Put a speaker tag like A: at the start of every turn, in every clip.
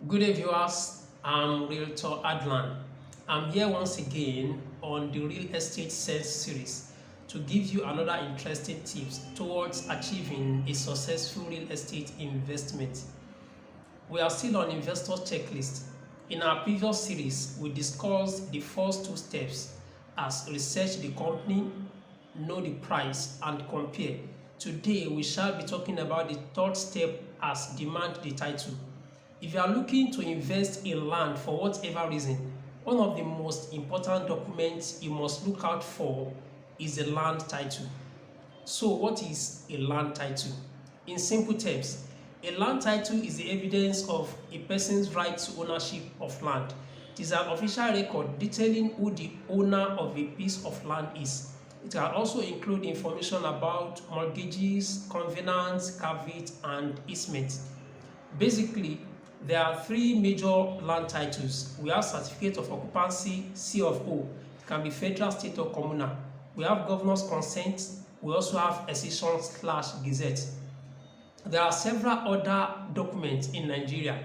A: Good day viewers, I'm Realtor ADLAN. I'm here once again on the Real Estate Sense series to give you another interesting tips towards achieving a successful real estate investment. We are still on investor checklist. In our previous series, we discussed the first two steps as research the company, know the price, and compare. Today, we shall be talking about the third step as demand the title. If you are looking to invest in land for whatever reason, one of the most important documents you must look out for is a land title. So what is a land title? In simple terms, a land title is the evidence of a person's right to ownership of land. It is an official record detailing who the owner of a piece of land is. It can also include information about mortgages, covenants, caveats, and easements. Basically, there are three major land titles. We have certificate of occupancy, C of O. It can be federal, state, or communal. We have governor's consent. We also have accession/gazette. There are several other documents in Nigeria,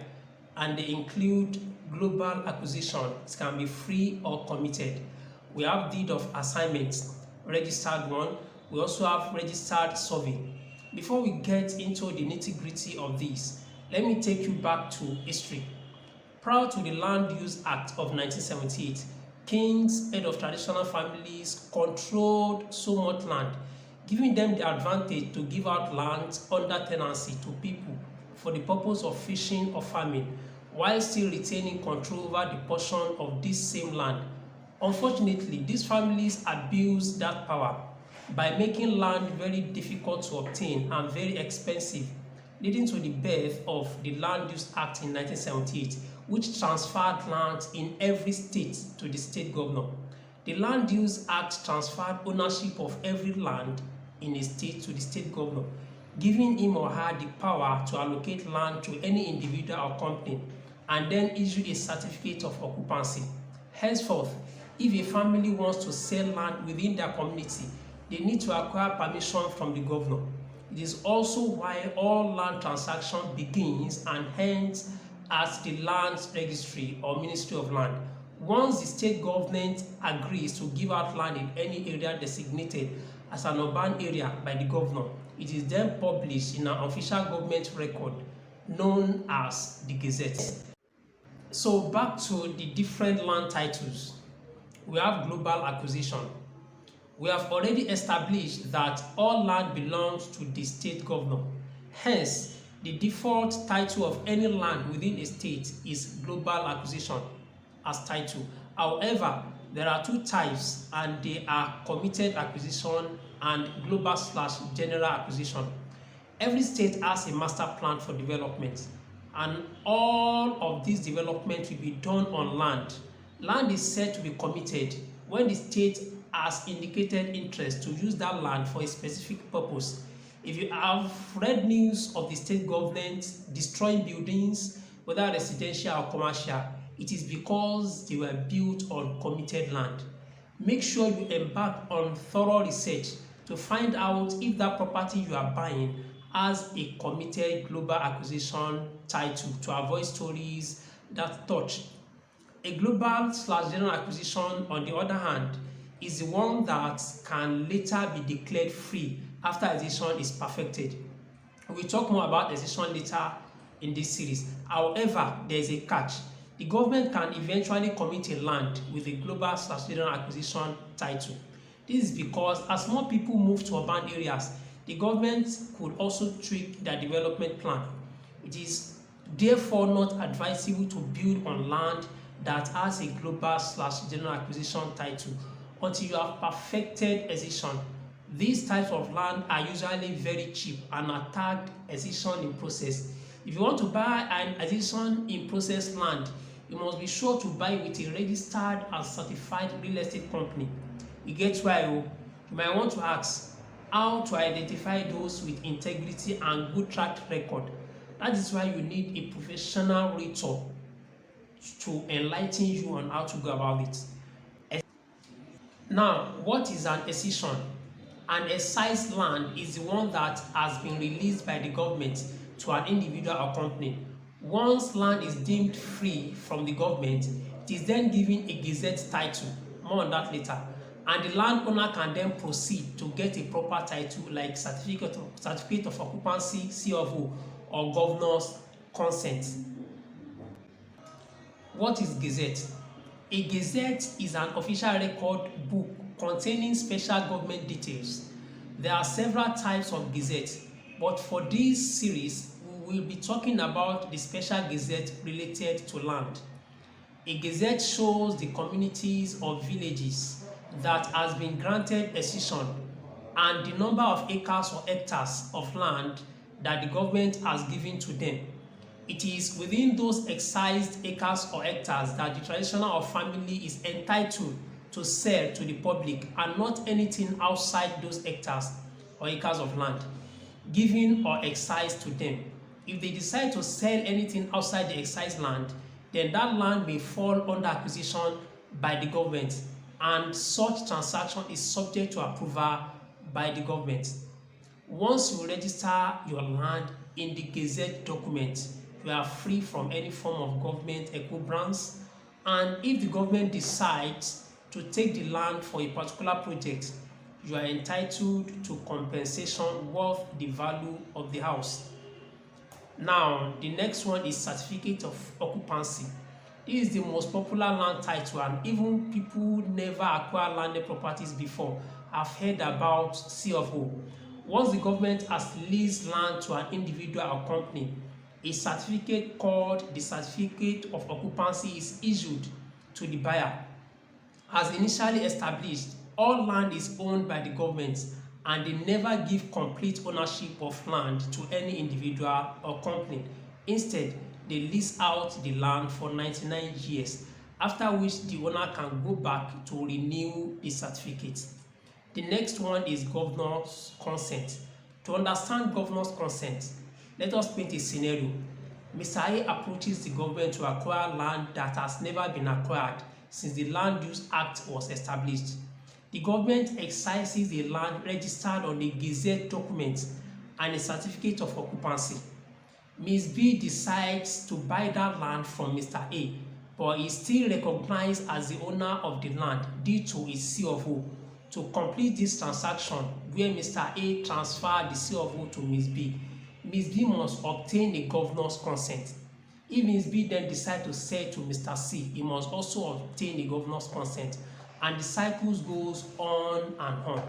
A: and they include global acquisition. It can be free or committed. We have deed of assignment, registered one. We also have registered survey. Before we get into the nitty-gritty of this, let me take you back to history. Prior to the Land Use Act of 1978, kings, head of traditional families controlled so much land, giving them the advantage to give out land under tenancy to people for the purpose of fishing or farming, while still retaining control over the portion of this same land. Unfortunately, these families abused that power by making land very difficult to obtain and very expensive, leading to the birth of the Land Use Act in 1978, which transferred land in every state to the state governor. The Land Use Act transferred ownership of every land in a state to the state governor, giving him or her the power to allocate land to any individual or company, and then issue a certificate of occupancy. Henceforth, if a family wants to sell land within their community, they need to acquire permission from the governor. It is also why all land transaction begins and ends at the land registry or Ministry of Land. Once the state government agrees to give out land in any area designated as an urban area by the governor, it is then published in an official government record known as the Gazette. So back to the different land titles. We have global acquisition. We have already established that all land belongs to the state governor. Hence, the default title of any land within a state is global acquisition as title. However, there are two types, and they are committed acquisition and global/general acquisition. Every state has a master plan for development, and all of this development will be done on land. Land is said to be committed when the state has indicated interest to use that land for a specific purpose. If you have read news of the state government destroying buildings, whether residential or commercial, it is because they were built on committed land. Make sure you embark on thorough research to find out if that property you are buying has a committed global acquisition title to avoid stories that touch. A global/general acquisition, on the other hand, is the one that can later be declared free after acquisition is perfected. We'll talk more about acquisition later in this series. However, there is a catch. The government can eventually commit a land with a global/general acquisition title. This is because as more people move to urban areas, the government could also tweak their development plan. It is therefore not advisable to build on land that has a global/general acquisition title until you have perfected acquisition. These types of land are usually very cheap and are tagged acquisition in process. If you want to buy an acquisition in process land, you must be sure to buy with a registered and certified real estate company. You get why you might want to ask how to identify those with integrity and good track record. That is why you need a professional realtor to enlighten you on how to go about it. Now, what is an accession? An excised land is the one that has been released by the government to an individual or company Once land is deemed free from the government, it is then given a gazette title, more on that later, and the landowner can then proceed to get a proper title like certificate of occupancy, C of O, or governor's consent. What is gazette? A gazette is an official record book containing special government details. There are several types of gazette, but for this series, we will be talking about the special gazette related to land. A gazette shows the communities or villages that has been granted accession and the number of acres or hectares of land that the government has given to them. It is within those excised acres or hectares that the traditional or family is entitled to sell to the public, and not anything outside those hectares or acres of land given or excised to them. If they decide to sell anything outside the excised land, then that land may fall under acquisition by the government, and such transaction is subject to approval by the government. Once you register your land in the gazette document, you are free from any form of government encumbrance, and if the government decides to take the land for a particular project, you are entitled to compensation worth the value of the house. Now, the next one is certificate of occupancy. This is the most popular land title, and even people never acquired landed properties before have heard about C of O. Once the government has leased land to an individual or company, a certificate called the certificate of occupancy is issued to the buyer. As initially established, all land is owned by the government, and they never give complete ownership of land to any individual or company. Instead, they lease out the land for 99 years, after which the owner can go back to renew the certificate. The next one is governor's consent. To understand governor's consent, let us paint a scenario. Mr. A approaches the government to acquire land that has never been acquired since the Land Use Act was established. The government excises the land registered on the gazette document and a certificate of occupancy. Ms. B decides to buy that land from Mr. A, but is still recognized as the owner of the land due to his C of O. To complete this transaction, where Mr. A transferred the C of O to Ms. B, Ms. B must obtain a governor's consent. If Ms. B then decides to sell to Mr. C, he must also obtain a governor's consent, and the cycle goes on and on.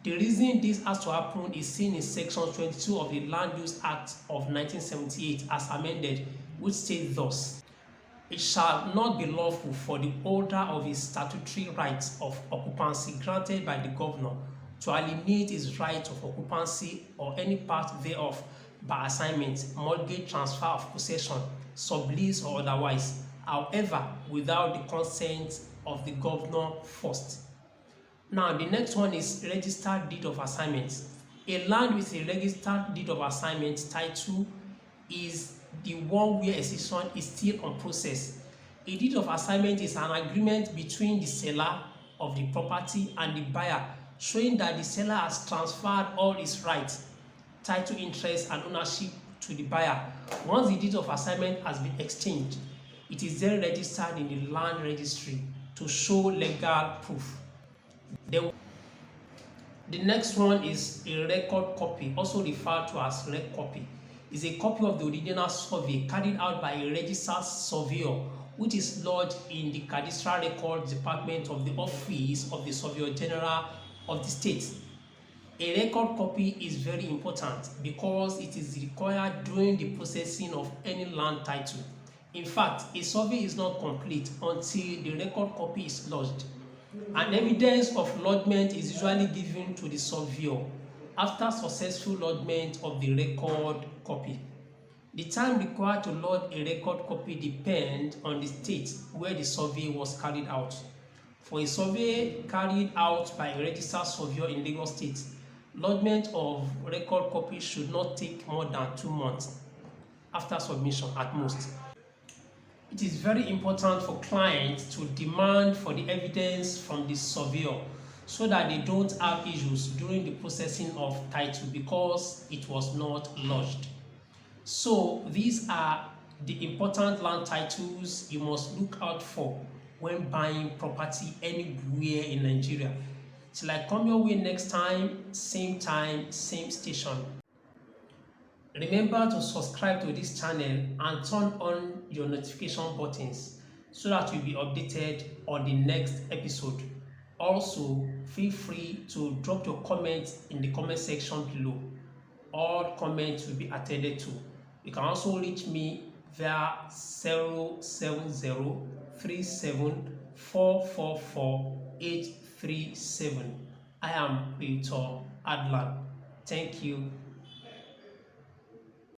A: The reason this has to happen is seen in Section 22 of the Land Use Act of 1978 as amended, which states thus: it shall not be lawful for the holder of his statutory rights of occupancy granted by the governor to alienate his right of occupancy or any part thereof by assignment, mortgage, transfer of possession, sublease, or otherwise, however, without the consent of the governor first. Now, the next one is registered deed of assignment. A land with a registered deed of assignment title is the one where accession is still on process. A deed of assignment is an agreement between the seller of the property and the buyer, showing that the seller has transferred all his rights, title, interest, and ownership to the buyer. Once the deed of assignment has been exchanged, it is then registered in the land registry to show legal proof. The next one is a record copy, also referred to as rec copy. Is a copy of the original survey carried out by a registered surveyor, which is lodged in the cadastral records department of the office of the Surveyor General of the state. A record copy is very important because it is required during the processing of any land title. In fact, a survey is not complete until the record copy is lodged. An evidence of lodgement is usually given to the surveyor after successful lodgement of the record copy. The time required to lodge a record copy depends on the state where the survey was carried out. For a survey carried out by a registered surveyor in Lagos State, lodgement of record copy should not take more than 2 months after submission at most. It is very important for clients to demand for the evidence from the surveyor so that they don't have issues during the processing of title because it was not lodged. So these are the important land titles you must look out for when buying property anywhere in Nigeria. Till I come your way next time, same station. Remember to subscribe to this channel and turn on your notification buttons so that you'll be updated on the next episode. Also, feel free to drop your comments in the comment section below. All comments will be attended to. You can also reach me via 07037444837. I am Realtor ADLAN. Thank you.